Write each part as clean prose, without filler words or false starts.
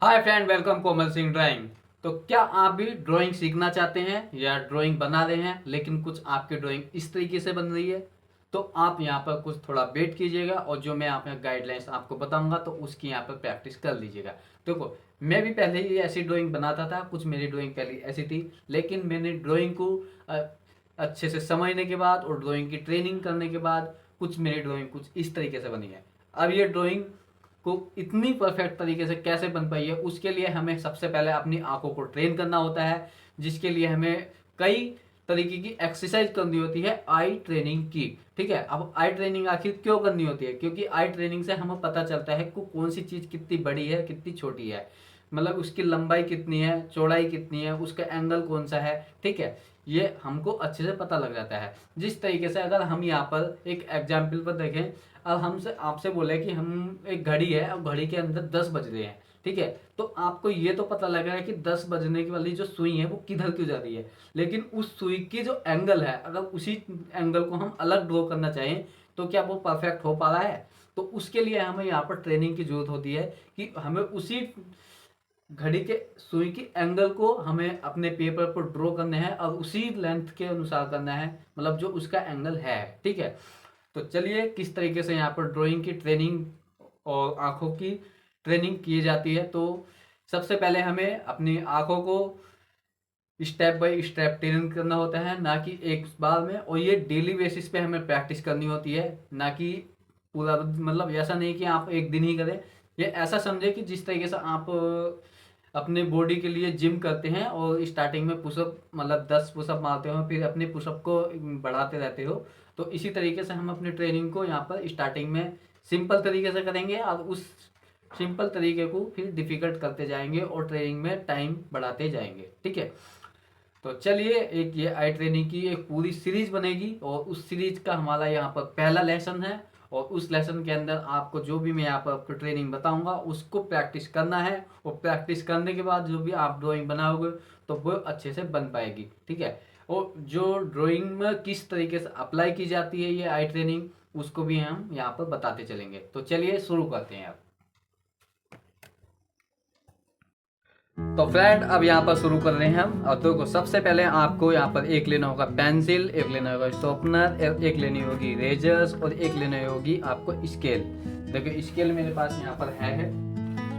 Hi friend, welcome Komal Singh drawing. तो क्या आप भी ड्राइंग सीखना चाहते हैं या ड्राइंग बना रहे हैं लेकिन कुछ आपकी ड्राइंग इस तरीके से बन रही है? तो आप यहाँ पर कुछ थोड़ा वेट कीजिएगा और जो मैं यहाँ गाइडलाइंस आपको बताऊंगा तो उसकी यहाँ पर प्रैक्टिस कर लीजिएगा। देखो, मैं भी पहले ही ऐसी ड्राइंग बनाता था, कुछ मेरी ड्राइंग पहले ऐसी थी, लेकिन मैंने ड्राइंग को अ, अच्छे से समझने के बाद और ड्राइंग की ट्रेनिंग करने के बाद कुछ मेरी ड्राइंग कुछ इस तरीके से बनी है। अब ये ड्राइंग को इतनी परफेक्ट तरीके से कैसे बन पाई है, उसके लिए हमें सबसे पहले अपनी आंखों को ट्रेन करना होता है, जिसके लिए हमें कई तरीके की एक्सरसाइज करनी होती है आई ट्रेनिंग की। ठीक है, अब आई ट्रेनिंग आखिर क्यों करनी होती है? क्योंकि आई ट्रेनिंग से हमें पता चलता है कि कौन सी चीज़ कितनी बड़ी है, कितनी छोटी है, मतलब उसकी लंबाई कितनी है, चौड़ाई कितनी है, उसका एंगल कौन सा है। ठीक है, ये हमको अच्छे से पता लग जाता है। जिस तरीके से अगर हम यहाँ पर एक एग्जाम्पल पर देखें, अब हमसे आपसे बोले कि हम एक घड़ी है, अब घड़ी के अंदर 10 बज रहे हैं। ठीक है, तो आपको ये तो पता लग रहा है कि 10 बजने की वाली जो सुई है वो किधर क्यों जा रही है, लेकिन उस सुई की जो एंगल है, अगर उसी एंगल को हम अलग ड्रॉ करना चाहें तो क्या वो परफेक्ट हो पा रहा है? तो उसके लिए हमें यहाँ पर ट्रेनिंग की जरूरत होती है कि हमें उसी घड़ी के सुई की एंगल को हमें अपने पेपर पर ड्रॉ करना है और उसी लेंथ के अनुसार करना है, मतलब जो उसका एंगल है। ठीक है, तो चलिए किस तरीके से यहाँ पर ड्राइंग की ट्रेनिंग और आंखों की ट्रेनिंग की जाती है। तो सबसे पहले हमें अपनी आंखों को स्टेप बाय स्टेप ट्रेन करना होता है, ना कि एक बार में। और ये डेली बेसिस पे हमें प्रैक्टिस करनी होती है, ना कि पूरा, मतलब ऐसा नहीं कि आप एक दिन ही करें। ये ऐसा समझे कि जिस तरीके से आप अपने बॉडी के लिए जिम करते हैं और स्टार्टिंग में पुशअप, मतलब 10 पुशअप मारते हो, फिर अपने पुशअप को बढ़ाते रहते हो। तो इसी तरीके से हम अपनी ट्रेनिंग को यहाँ पर स्टार्टिंग में सिंपल तरीके से करेंगे और उस सिंपल तरीके को फिर डिफिकल्ट करते जाएंगे और ट्रेनिंग में टाइम बढ़ाते जाएंगे। ठीक है, तो चलिए एक ये आई ट्रेनिंग की एक पूरी सीरीज बनेगी और उस सीरीज का हमारा यहाँ पर पहला लेसन है। और उस लेसन के अंदर आपको जो भी मैं यहाँ पर आपको ट्रेनिंग बताऊंगा उसको प्रैक्टिस करना है, और प्रैक्टिस करने के बाद जो भी आप ड्राइंग बनाओगे तो वो अच्छे से बन पाएगी। ठीक है, और जो ड्राइंग में किस तरीके से अप्लाई की जाती है ये आई ट्रेनिंग, उसको भी हम यहाँ पर बताते चलेंगे। तो चलिए शुरू करते हैं अब। तो फ्रेंड, अब यहाँ पर शुरू कर रहे हैं हम। और तो सबसे पहले आपको यहाँ पर एक लेना होगा पेंसिल, एक लेना होगा शॉर्पनर, एक लेनी होगी रेजर्स और एक लेनी होगी आपको स्केल। देखो स्केल मेरे पास यहाँ पर है।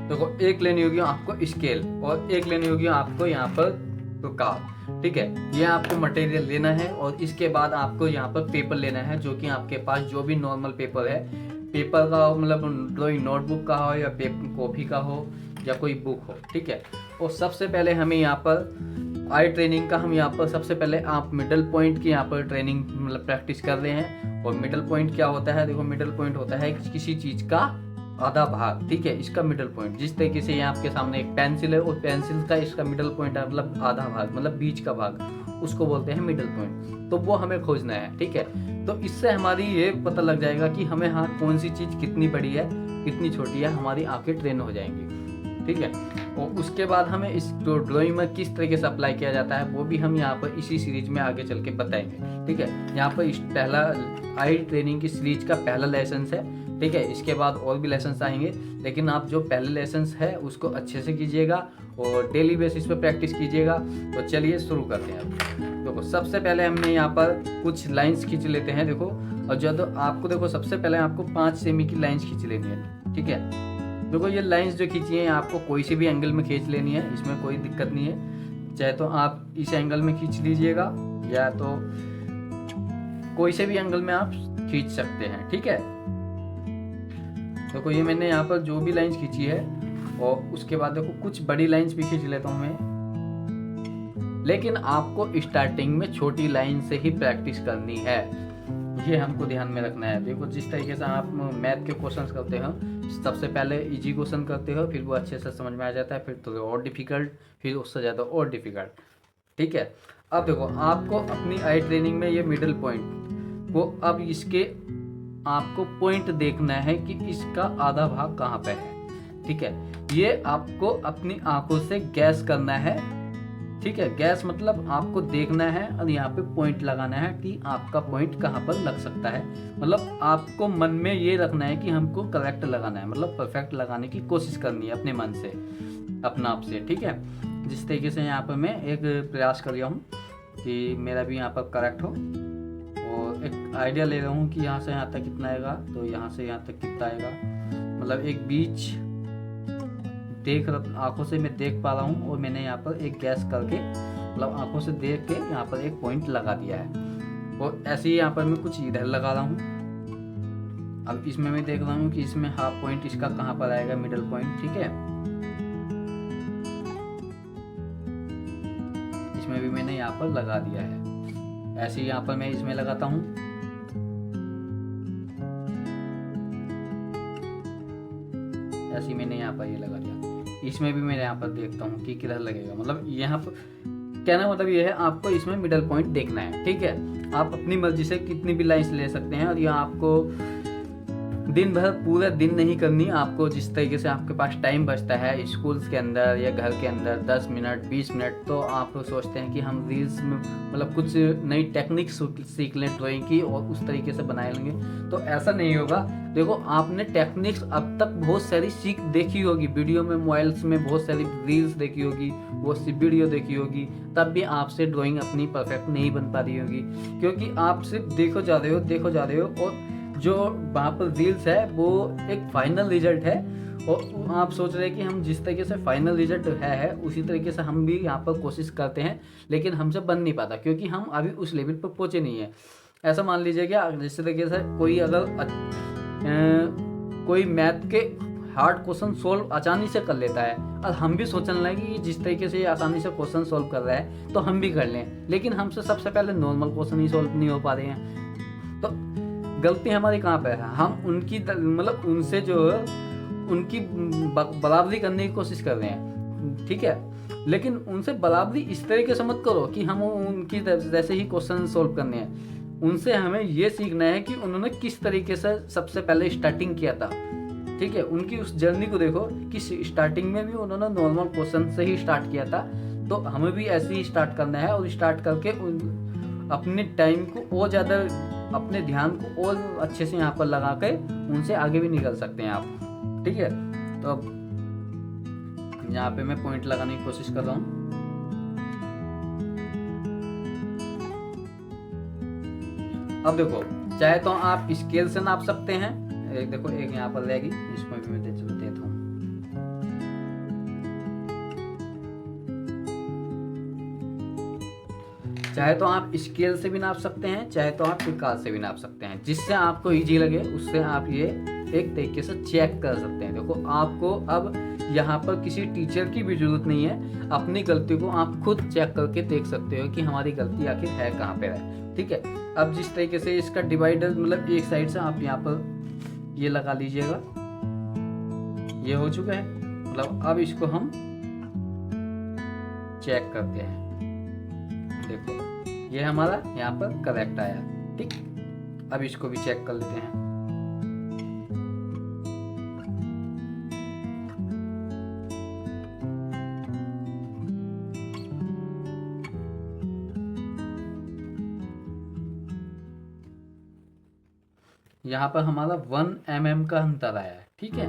देखो एक लेनी होगी आपको स्केल और एक लेनी होगी आपको यहाँ पर रुकाव। ठीक है, ये आपको मटेरियल लेना है और इसके बाद आपको यहाँ पर पेपर लेना है, जो कि आपके पास जो भी नॉर्मल पेपर है, पेपर का हो, मतलब ड्राइंग नोटबुक का हो या पेपर कॉपी का हो या कोई बुक हो। ठीक है, और सबसे पहले हमें यहाँ पर आई ट्रेनिंग का, हम यहाँ पर सबसे पहले आप मिडल पॉइंट की यहाँ पर ट्रेनिंग मतलब प्रैक्टिस कर रहे हैं। और मिडल पॉइंट क्या होता है? देखो मिडल पॉइंट होता है किसी चीज़ का आधा भाग। ठीक है, इसका मिडल पॉइंट, जिस तरीके से यहाँ आपके सामने एक पेंसिल है और पेंसिल का इसका मिडल पॉइंट है, मतलब आधा भाग, मतलब बीच का भाग, उसको बोलते हैं मिडल पॉइंट। तो वो हमें खोजना है। ठीक है, तो इससे हमारी ये पता लग जाएगा कि हमें हाँ कौन सी चीज़ कितनी बड़ी है, कितनी छोटी है, हमारी आंखें ट्रेन हो जाएंगी। ठीक है, और उसके बाद हमें इस ड्राइंग में किस तरीके से अप्लाई किया जाता है वो भी हम यहाँ पर इसी सीरीज में आगे चल के बताएंगे। ठीक है, यहाँ पर इस पहला आई ट्रेनिंग की सीरीज का पहला लेसन है। ठीक है, इसके बाद और भी लेसन आएंगे, लेकिन आप जो पहले लेसन है उसको अच्छे से कीजिएगा और डेली बेसिस पे प्रैक्टिस कीजिएगा। तो चलिए शुरू करते हैं। अब देखो सबसे पहले हमने यहाँ पर कुछ लाइंस खींच लेते हैं। देखो, और जब आपको देखो सबसे पहले आपको 5 सेमी की लाइंस खींच लेनी है। ठीक है, देखो ये लाइंस जो खींची है आपको कोई से भी एंगल में खींच लेनी है, इसमें कोई दिक्कत नहीं है। चाहे तो आप इस एंगल में खींच लीजिएगा या तो कोई से भी एंगल में आप खींच सकते हैं। ठीक है, देखो ये मैंने यहाँ पर जो भी लाइंस खींची है, और उसके बाद देखो कुछ बड़ी लाइंस भी खींच लेता हूँ मैं, लेकिन आपको स्टार्टिंग में छोटी लाइन से ही प्रैक्टिस करनी है, ये हमको ध्यान में रखना है। देखो जिस तरीके से आप मैथ के क्वेश्चंस करते हो, सबसे पहले इजी क्वेश्चन करते हो, फिर वो अच्छे से समझ में आ जाता है, फिर तो और डिफिकल्ट, फिर उससे ज़्यादा और डिफिकल्ट। ठीक है, अब देखो आपको अपनी आई ट्रेनिंग में ये मिडिल पॉइंट को, अब इसके आपको पॉइंट देखना है कि इसका आधा भाग कहाँ पे है। ठीक है, ये आपको अपनी आंखों से गैस करना है। ठीक है। गैस मतलब आपको देखना है और यहाँ पे पॉइंट लगाना है कि आपका पॉइंट कहाँ पर लग सकता है। मतलब आपको मन में ये रखना है कि हमको करेक्ट लगाना है, मतलब परफेक्ट लगाने की कोशिश करनी है अपने मन से, अपना आप से। ठीक है। जिस तरीके से यहाँ पर मैं एक प्रयास कर रहा हूँ कि मेरा भी यहाँ पर करेक्ट हो, और एक आइडिया ले रहा हूँ कि यहाँ से यहाँ तक कितना आएगा, तो यहाँ से यहाँ तक कितना आएगा। मतलब एक बीच देख आंखों से मैं देख पा रहा हूँ, और मैंने यहाँ पर एक गैस करके मतलब आंखों से देख के यहाँ पर एक पॉइंट लगा दिया है। और ऐसे ही यहाँ पर मैं कुछ इधर लगा रहा हूँ। अब इसमें मैं देख रहा हूँ कि इसमें हाफ पॉइंट इसका कहाँ पर आएगा, मिडल पॉइंट। ठीक है। इसमें भी मैंने यहाँ पर लगा दिया है। ऐसे ही यहाँ पर मैं इसमें लगाता हूँ। ऐसे ही मैंने यहाँ पर ये लगा दिया। इसमें भी मैं यहाँ पर देखता हूँ कि किधर लगेगा। मतलब यहाँ पर कहना मतलब ये है, आपको इसमें मिडल पॉइंट देखना है। ठीक है। आप अपनी मर्जी से कितनी भी लाइंस ले सकते हैं, और यहाँ आपको दिन भर पूरा दिन नहीं करनी। आपको जिस तरीके से आपके पास टाइम बचता है स्कूल्स के अंदर या घर के अंदर 10 मिनट 20 मिनट, तो आप सोचते हैं कि हम रील्स में मतलब कुछ नई टेक्निक सीख लें ड्राइंग की और उस तरीके से बना लेंगे, तो ऐसा नहीं होगा। देखो, आपने टेक्निक्स अब तक बहुत सारी सीख देखी होगी, वीडियो में, मोबाइल्स में बहुत सारी रील्स देखी होगी, बहुत सी वीडियो देखी होगी, तब भी आपसे ड्राइंग अपनी परफेक्ट नहीं बन पा रही होगी, क्योंकि आप सिर्फ देखो जा रहे हो और जो वहाँ पर रील्स है वो एक फाइनल रिजल्ट है, और आप सोच रहे हैं कि हम जिस तरीके से फाइनल रिजल्ट है उसी तरीके से हम भी यहाँ पर कोशिश करते हैं, लेकिन हमसे बन नहीं पाता, क्योंकि हम अभी उस लेवल पर पहुँचे नहीं है। ऐसा मान लीजिए कि जिस तरीके से कोई अगर कोई मैथ के हार्ड क्वेश्चन सोल्व आसानी से कर लेता है, और हम भी सोचने लगे कि जिस तरीके से ये आसानी से क्वेश्चन सोल्व कर रहा है तो हम भी कर लें, लेकिन हमसे सबसे पहले नॉर्मल क्वेश्चन ही सोल्व नहीं हो पा रहे हैं। तो गलती हमारी कहाँ पे है? हम उनकी मतलब उनसे जो उनकी बराबरी करने की कोशिश कर रहे हैं। ठीक है। लेकिन उनसे बराबरी इस तरीके से मत करो कि हम उनकी जैसे ही क्वेश्चन सोल्व करने हैं। उनसे हमें ये सीखना है कि उन्होंने किस तरीके से सबसे पहले स्टार्टिंग किया था। ठीक है। उनकी उस जर्नी को देखो कि स्टार्टिंग में भी उन्होंने नॉर्मल क्वेश्चन से ही स्टार्ट किया था, तो हमें भी ऐसे ही स्टार्ट करना है, और स्टार्ट करके अपने टाइम को और ज़्यादा, अपने ध्यान को और अच्छे से यहाँ पर लगा के उनसे आगे भी निकल सकते हैं आप। ठीक है। तो अब यहाँ पे मैं पॉइंट लगाने की कोशिश कर रहा हूँ। अब देखो, चाहे तो आप स्केल से नाप सकते हैं। एक देखो, एक यहाँ पर रहेगी, इसमें भी मैं देता हूँ। चाहे तो आप स्केल से भी नाप सकते हैं, चाहे तो आप पिकाल से भी नाप सकते हैं, जिससे आपको इजी लगे उससे आप ये एक तरीके से चेक कर सकते हैं। देखो, आपको अब यहाँ पर किसी टीचर की भी जरूरत नहीं है, अपनी गलती को आप खुद चेक करके देख सकते हो कि हमारी गलती आखिर है कहाँ पे है। ठीक है। अब जिस तरीके से इसका डिवाइडर, मतलब एक साइड से आप यहाँ पर ये लगा लीजिएगा, ये हो चुका है। मतलब अब इसको हम चेक करते हैं। देखो, ये हमारा यहाँ पर करेक्ट आया। ठीक। अब इसको भी चेक कर लेते हैं। यहाँ पर हमारा 1 mm का अंतर आया है। ठीक है।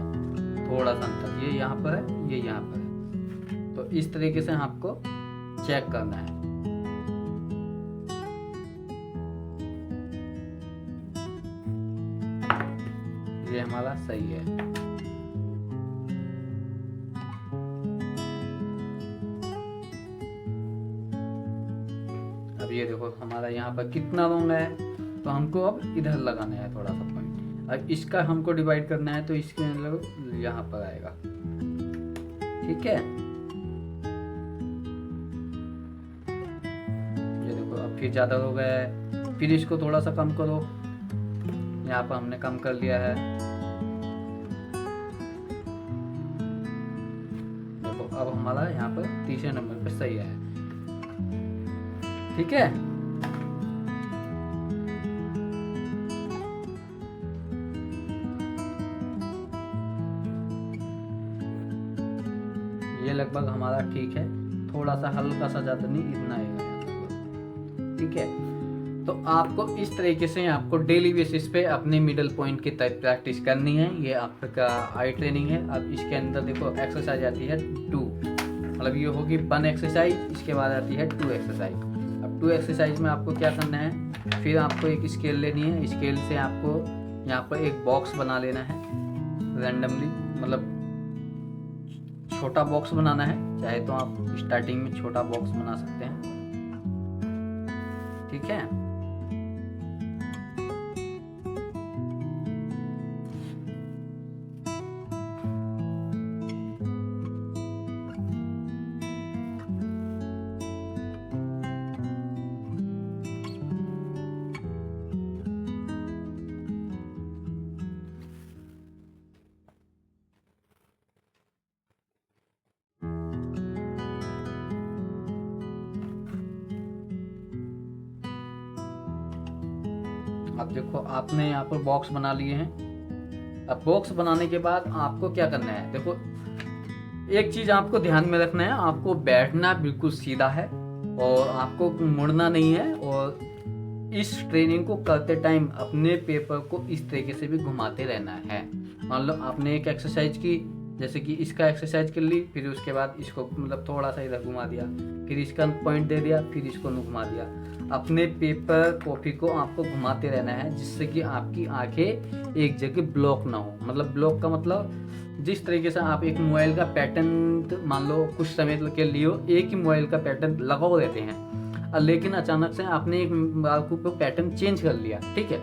थोड़ा सा अंतर, ये यहाँ पर है, ये यहाँ पर है। तो इस तरीके से आपको चेक करना है। ये हमारा सही है। अब ये देखो, हमारा यहाँ पर कितना रॉन्ग है, तो हमको अब इधर लगाना है थोड़ा सा पॉइंट। अब इसका हमको डिवाइड करना है, तो इसके मतलब यहाँ पर आएगा। ठीक है। ये देखो, अब फिर ज्यादा हो गया है, फिर इसको थोड़ा सा कम करो। यहाँ पर हमने कम कर लिया है। देखो, अब हमारा यहाँ पर तीसरे नंबर पे सही है। ठीक है। ये लगभग हमारा ठीक है। थोड़ा सा हल्का सा, ज़्यादा नहीं, इतना आएगा, ठीक है। तो आपको इस तरीके से आपको डेली बेसिस पे अपने मिडल पॉइंट की टाइप प्रैक्टिस करनी है। ये आपका आई ट्रेनिंग है। अब इसके अंदर देखो एक्सरसाइज आती है 2, मतलब ये होगी 1 एक्सरसाइज, इसके बाद आती है 2 एक्सरसाइज। अब 2 एक्सरसाइज में आपको क्या करना है, फिर आपको एक स्केल लेनी है, स्केल से आपको यहाँ पर एक बॉक्स बना लेना है रैंडमली, मतलब छोटा बॉक्स बनाना है। चाहे तो आप स्टार्टिंग में छोटा बॉक्स बना सकते हैं, ठीक है। अब देखो आपने यहाँ पर बॉक्स बना लिए हैं। अब बॉक्स बनाने के बाद आपको क्या करना है, देखो एक चीज आपको ध्यान में रखना है, आपको बैठना बिल्कुल सीधा है और आपको मुड़ना नहीं है। और इस ट्रेनिंग को करते टाइम अपने पेपर को इस तरीके से भी घुमाते रहना है। मान लो आपने एक एक्सरसाइज की, जैसे कि इसका एक्सरसाइज कर ली, फिर उसके बाद इसको मतलब थोड़ा सा इधर घुमा दिया, फिर इसका पॉइंट दे दिया, फिर इसको घुमा दिया। अपने पेपर कॉपी को आपको घुमाते रहना है, जिससे कि आपकी आंखें एक जगह ब्लॉक ना हो। मतलब ब्लॉक का मतलब जिस तरीके से आप एक मोबाइल का पैटर्न मान लो कुछ समय के लिए एक ही मोबाइल का पैटर्न लगाओ रहते हैं, लेकिन अचानक से आपने एक पैटर्न चेंज कर लिया, ठीक है,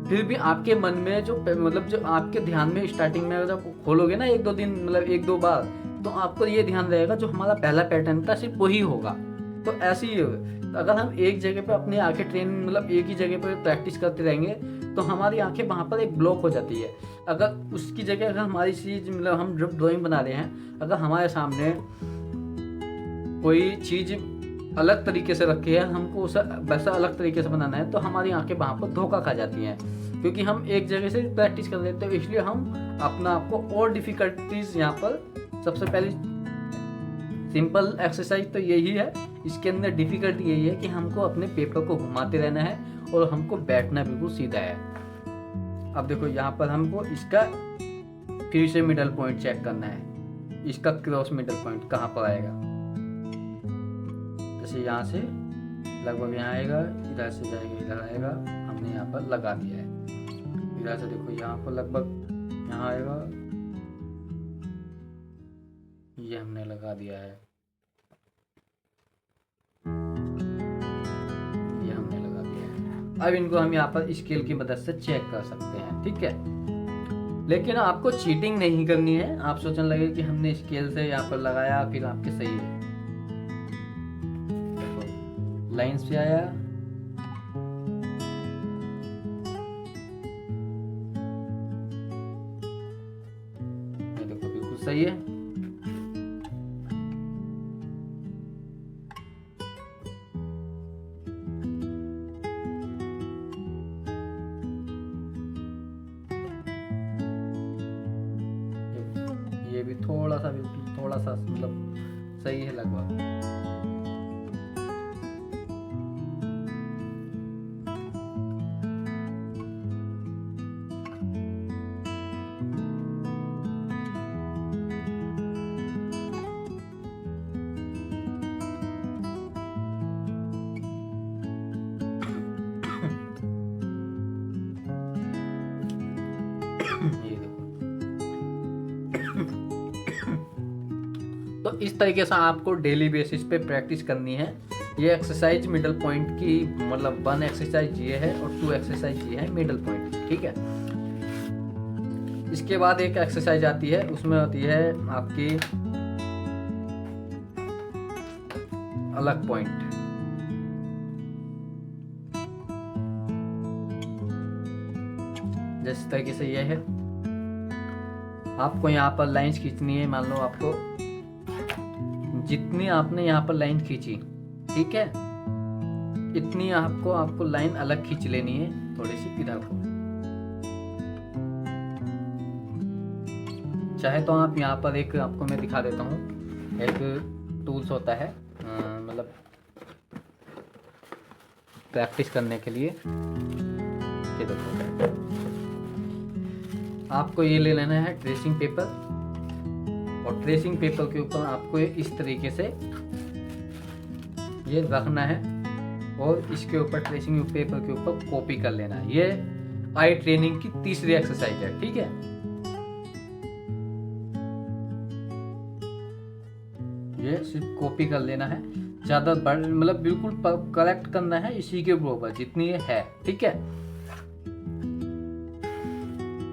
फिर भी आपके मन में जो मतलब जो आपके ध्यान में स्टार्टिंग में जब खोलोगे ना 1-2 दिन, मतलब 1-2 बार, तो आपको ये ध्यान रहेगा जो हमारा पहला पैटर्न था सिर्फ वही होगा। तो ऐसे ही अगर हम एक जगह पे अपनी आंखें ट्रेन मतलब एक ही जगह पे प्रैक्टिस करते रहेंगे तो हमारी आंखें वहाँ पर एक ब्लॉक हो जाती है। अगर उसकी जगह अगर हमारी चीज़ मतलब हम जब ड्राइंग बना रहे हैं, अगर हमारे सामने कोई चीज़ अलग तरीके से रखी है, हमको उसे वैसा अलग तरीके से बनाना है, तो हमारी आंखें वहाँ पर धोखा खा जाती हैं, क्योंकि हम एक जगह से प्रैक्टिस कर लेते हैं। इसलिए हम अपना आपको और डिफिकल्टीज यहाँ पर सबसे पहले सिंपल एक्सरसाइज तो यही है, इसके अंदर डिफिकल्टी यही है कि हमको अपने पेपर को घुमाते रहना है और हमको बैठना बिल्कुल सीधा है। अब देखो यहाँ पर हमको इसका फिर से मिडल पॉइंट चेक करना है, इसका क्रॉस मिडल पॉइंट कहाँ पर आएगा। जैसे यहाँ से लगभग यहाँ आएगा, इधर से जाएगा इधर आएगा, हमने यहाँ पर लगा दिया है। इधर से देखो यहाँ पर लगभग यहाँ आएगा, ये हमने लगा दिया है, ये हमने लगा दिया है। अब इनको हम यहाँ पर स्केल की मदद से चेक कर सकते हैं, ठीक है। लेकिन आपको चीटिंग नहीं करनी है। आप सोचने लगे कि हमने स्केल से यहाँ पर लगाया फिर आपके सही है, देखो लाइंस पे आया, ये देखो बिल्कुल सही है। ये भी थोड़ा सा मतलब सही है लगभग। ये देखो, तो इस तरीके से आपको डेली बेसिस पे प्रैक्टिस करनी है। ये एक्सरसाइज मिडल पॉइंट की मतलब 1 एक्सरसाइज ये है और 2 एक्सरसाइज ये है मिडल पॉइंट की, ठीक है। इसके बाद एक एक्सरसाइज आती है, उसमें होती है आपकी अलग पॉइंट। जिस तरीके से ये है, आपको यहाँ पर लाइंस खींचनी है। मान लो आपको जितनी आपने यहाँ पर लाइन खींची, ठीक है, इतनी आपको लाइन अलग खींच लेनी है, थोड़ी सी इधर को। चाहे तो आप यहाँ पर एक आपको मैं दिखा देता हूँ, एक टूल्स होता है मतलब प्रैक्टिस करने के लिए। ये देखो आपको ये ले लेना है ट्रेसिंग पेपर, और ट्रेसिंग पेपर के ऊपर आपको इस तरीके से ये रखना है, और इसके ऊपर ट्रेसिंग पेपर के ऊपर कॉपी कर लेना है। ये आई ट्रेनिंग की तीसरी एक्सरसाइज है, ठीक है। ये सिर्फ कॉपी कर लेना है, ज्यादा मतलब बिल्कुल करेक्ट करना है इसी के ऊपर जितनी ये है, ठीक है।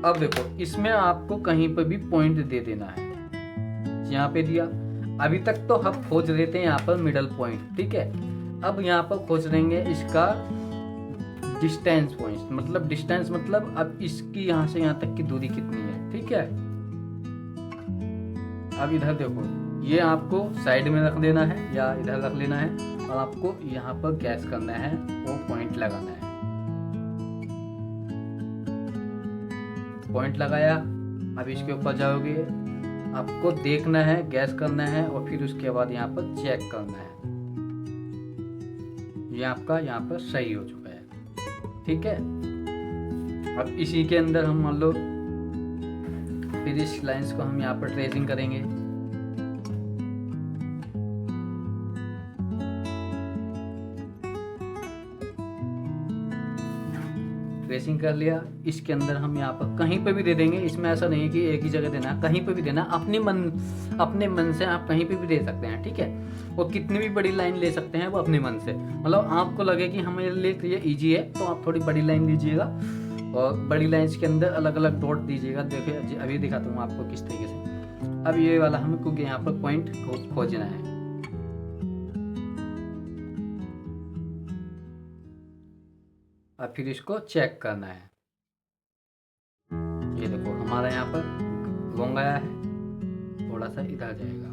अब देखो इसमें आपको कहीं पर भी पॉइंट दे देना है, यहाँ पे दिया। अभी तक तो हम खोज रहे थे यहाँ पर मिडल पॉइंट, ठीक है। अब यहाँ पर खोज लेंगे इसका डिस्टेंस पॉइंट, मतलब डिस्टेंस मतलब अब इसकी यहाँ से यहाँ तक की दूरी कितनी है, ठीक है। अब इधर देखो, ये आपको साइड में रख देना है या इधर रख लेना है, और आपको यहाँ पर गैस करना है, वो पॉइंट लगाना है। पॉइंट लगाया, अब इसके ऊपर जाओगे, आपको देखना है, गैस करना है, और फिर उसके बाद यहाँ पर चेक करना है। ये आपका यहाँ पर सही हो चुका है, ठीक है। अब इसी के अंदर हम मान लो फिर इस लाइंस को हम यहाँ पर ट्रेसिंग करेंगे। ट्रेसिंग कर लिया, इसके अंदर हम यहाँ पर कहीं पे भी दे देंगे। इसमें ऐसा नहीं है कि एक ही जगह देना है, कहीं पे भी देना। अपने मन से आप कहीं पे भी दे सकते हैं, ठीक है। और कितनी भी बड़ी लाइन ले सकते हैं वो अपने मन से, मतलब आपको लगे कि हमारे लिए ये इजी है तो आप थोड़ी बड़ी लाइन लीजिएगा, और बड़ी लाइन्स के अंदर अलग अलग डॉट दीजिएगा। देखिए अभी दिखाता हूँ आपको किस तरीके से। अब ये वाला हमको यहाँ पर पॉइंट खोजना है। अब फिर इसको चेक करना है। ये देखो हमारा यहाँ पर लॉन्ग आया है, थोड़ा सा इधर जाएगा।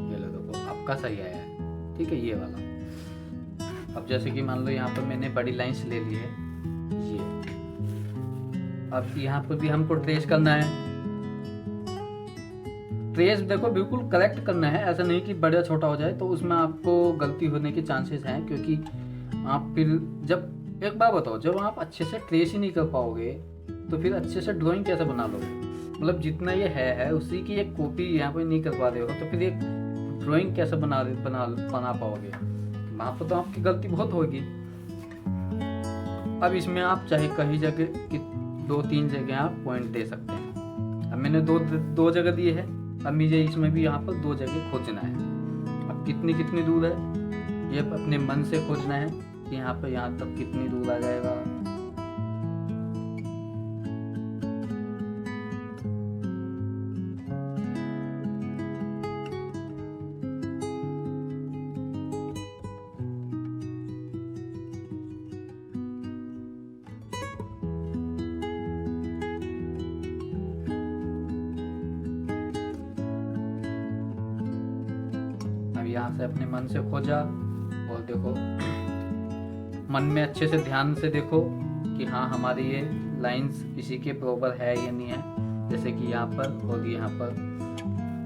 ये लो देखो आपका सही आया है, ठीक है, ये वाला। अब जैसे कि मान लो यहाँ पर मैंने बड़ी लाइंस ले ली है ये, अब यहाँ पर भी हमको ट्रेस करना है। ट्रेस देखो बिल्कुल करेक्ट करना है, ऐसा नहीं कि बड़ा छोटा हो जाए, तो उसमें आपको गलती होने के चांसेस हैं। क्योंकि आप फिर जब एक बार बताओ, जब आप अच्छे से ट्रेस ही नहीं कर पाओगे तो फिर अच्छे से ड्राइंग कैसे बना लोगे। मतलब जितना ये है उसी की एक कॉपी यहाँ पर नहीं कर पा रहे हो, तो फिर एक ड्राइंग कैसे बना पाओगे। वहाँ पर तो आपकी गलती बहुत होगी। अब इसमें आप चाहे कहीं जगह कि 2-3 जगह आप पॉइंट दे सकते हैं। अब मैंने दो जगह दिए है, अब मुझे इसमें भी यहाँ पर 2 जगह खोजना है। अब कितनी दूर है ये अपने मन से खोजना है कि यहाँ पर यहाँ तक कितनी दूर आ जाएगा। यहाँ से अपने मन से खोजा, और देखो मन में अच्छे से ध्यान से देखो कि हाँ हमारी ये लाइंस इसी के बराबर है या नहीं है। जैसे कि यहाँ पर और यहाँ पर।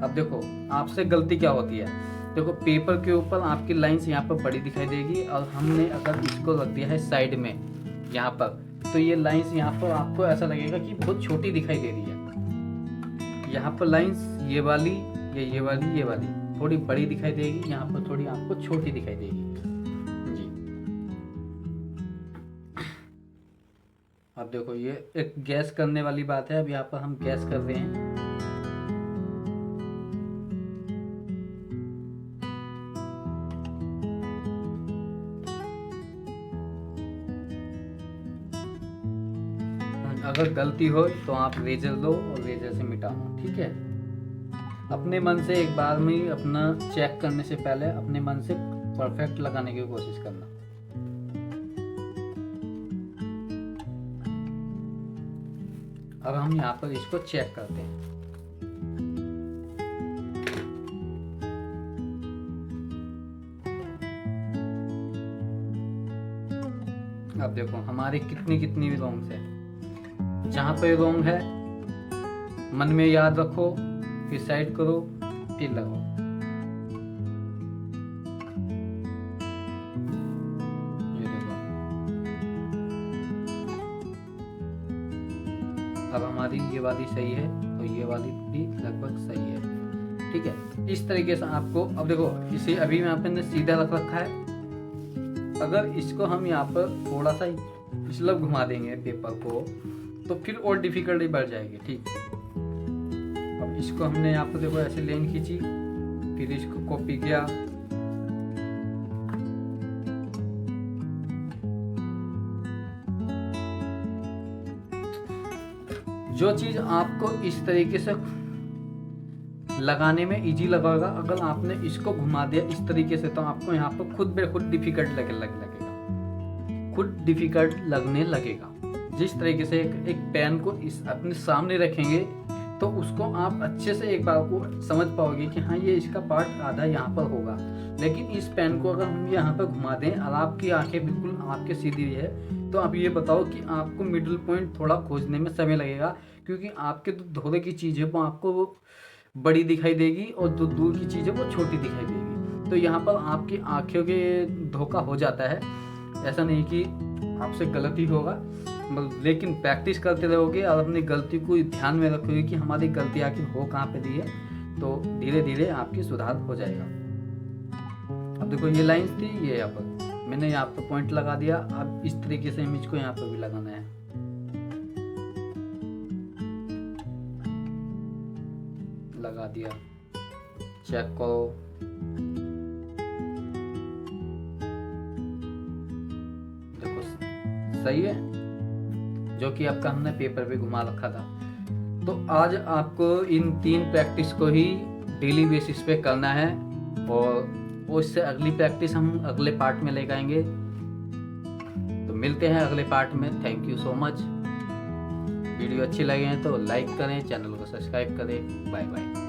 अब देखो आपसे गलती क्या होती है, देखो पेपर के ऊपर आपकी लाइंस यहाँ पर बड़ी दिखाई देगी, और हमने अगर इसको रख दिया है साइड में यहाँ पर, तो ये लाइंस यहाँ पर आपको ऐसा लगेगा कि बहुत छोटी दिखाई दे रही है। यहाँ पर लाइंस ये वाली ये वाली थोड़ी बड़ी दिखाई देगी, यहाँ पर थोड़ी आपको छोटी दिखाई देगी जी। अब देखो ये एक गैस करने वाली बात है। अब यहाँ पर हम गैस कर रहे हैं। अगर गलती हो तो आप रेजर लो और रेजर से मिटा लो, ठीक है। अपने मन से एक बार में अपना चेक करने से पहले अपने मन से परफेक्ट लगाने की कोशिश करना। अब हम यहाँ पर इसको चेक करते हैं। अब देखो हमारी कितनी रॉन्ग है। जहाँ पे रॉन्ग है मन में याद रखो, फिर साइड करो, फिर लगाओ। ये देखो अब हमारी ये वाली सही है तो ये वाली भी लगभग सही है। ठीक है, इस तरीके से आपको, अब देखो इसे अभी यहाँ पे सीधा रख रखा है, अगर इसको हम यहाँ पर थोड़ा सा मतलब घुमा देंगे पेपर को तो फिर और डिफिकल्टी बढ़ जाएगी। ठीक, अब इसको हमने यहाँ पर देखो ऐसे लाइन खींची, फिर इसको कॉपी किया, जो चीज आपको इस तरीके से लगाने में इजी लगेगा, अगर आपने इसको घुमा दिया इस तरीके से तो आपको यहाँ पर खुद बे खुद डिफिकल्ट लगेगा, खुद डिफिकल्ट लगने लगेगा। जिस तरीके से एक पेन को इस अपने सामने रखेंगे तो उसको आप अच्छे से एक बार को समझ पाओगे कि हाँ ये इसका पार्ट आधा यहाँ पर होगा। लेकिन इस पेन को अगर हम यहाँ पर घुमा दें और आपकी आंखें बिल्कुल आपके सीधी है तो आप ये बताओ कि आपको मिडिल पॉइंट थोड़ा खोजने में समय लगेगा, क्योंकि आपके जो धोरे की चीज़ है वो आपको बड़ी दिखाई देगी और जो दूर की चीज़ है वो छोटी दिखाई देगी। तो यहाँ पर आपकी आंखों के धोखा हो जाता है। ऐसा नहीं कि आपसे गलती होगा, लेकिन प्रैक्टिस करते रहोगे और अपनी गलती को ध्यान में रखोगे कि हमारी गलती आखिर हो कहाँ पे दी है, तो धीरे धीरे आपकी सुधार हो जाएगा। अब देखो ये लाइंस थी, ये यहाँ पर मैंने यहाँ पर पॉइंट लगा दिया। अब इस तरीके से इमेज को यहाँ पर भी लगाना है। लगा दिया, चेक करो। देखो सही है, जो कि आपका हमने पेपर पे घुमा रखा था। तो आज आपको इन 3 प्रैक्टिस को ही डेली बेसिस पे करना है और उससे अगली प्रैक्टिस हम अगले पार्ट में लेकर आएंगे। तो मिलते हैं अगले पार्ट में। Thank you so much. Video अच्छी लगे हैं तो लाइक करें, चैनल को सब्सक्राइब करें। Bye bye.